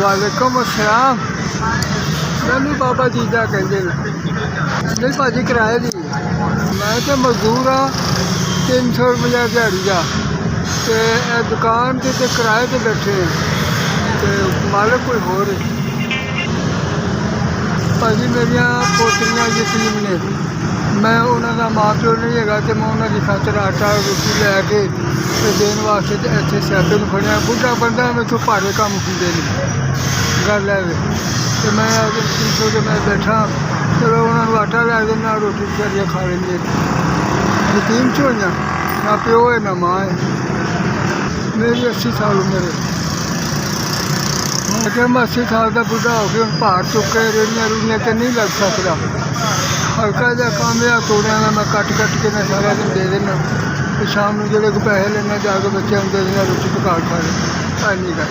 वालेकुम अस्सलाम। मैनू बाबा जीजा कहते हैं। नहीं भाजी किराए दी मैं तो मजदूर हाँ 300 रुपया दिहाड़ी का दुकान के किराए पर बैठे तो मालिक कोई होर भाजी मेरिया पोतरियाँ यतीम ने मैं उन्होंने माँ प्यो नहीं है तो मैं उन्होंने खातर आटा रोटी लैके देने वास्ते इतने सैबे में फड़िया बुढ़ा बंदा मैं तो भारे काम होंगे नहीं गल है तो मैं 300 के मैं बैठा चलो उन्होंने आटा लै देना रोटी बेचारियाँ खा लेंगे यतीम च होइयां ना प्यो है ना माँ है मेरी 80 साल उम्र है अगर मैं 80 साल का बुढ़ा हो गया भार चुके रेड़ियाँ रूड़ियाँ तो नहीं लग सकता हल्का जहा काम है तोड़िया का मैं कट के मैं सारा दिन दे देना तो शाम को जो पैसे लेना जाके बच्चे दे देना रोटी पका खा ले नहीं कर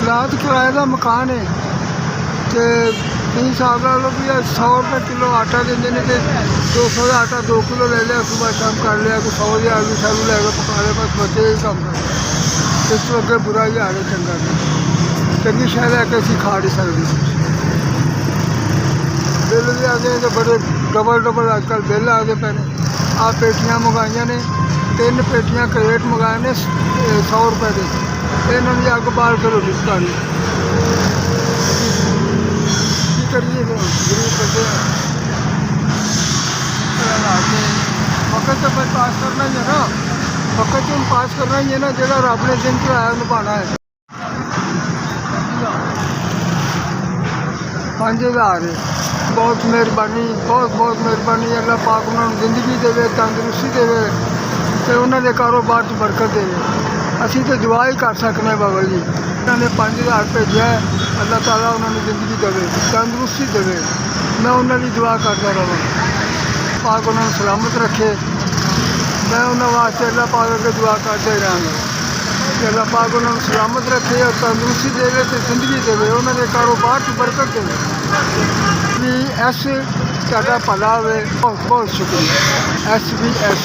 रात किराए का मकान है तो 3 साल ला लो भी 100 रुपये किलो आटा देंगे ने तो 200 का आटा 2 किलो ले लिया सुबह शाम कर लिया कोई 100 के आलू शालू लैके पका लिया बस बच्चे ही काम कर इस तो अगे बुरा ही हाल है चंगा नहीं चंगी शह लैके असी खा नहीं सकते बिल भी आते हैं तो बड़े डबल अजकल बिल आते पे आ पेटियां मंगाइया ने 3 पेटियां करेट मंगाए ने 100 रुपये के इन्होंने भी अग बाल के रोटी पकानी की करिए गरीब बंदे वक्त तो मैं पास करना ही है ना वक्त तो पास करना ही है ना जो रब ने दिन चलाया निभाना है 5000 बहुत मेहरबानी बहुत मेहरबानी अल्लाह पाक उन्होंने जिंदगी देवे तंदुरुस्ती देवे तो उन्होंने कारोबार च बरकत देवे असी तो दुआ ही कर सकते हैं बाबा जी उन्होंने 5000 भेजा है अल्लाह ताला उन्होंने जिंदगी देवे तंदुरुस्ती देवे मैं उन्होंने दुआ करता रहा पाक उन्होंने सलामत रखे मैं उन्होंने वास्ते अल्लाह पाक अगे दुआ करते रहा अल्लाह पाक उन्होंने सलामत रखे और तंदुरुस्ती देवे तो जिंदगी देवे उन्होंने कारोबार च बरकत देवे SBS भला हो बहुत शुक्रिया SBS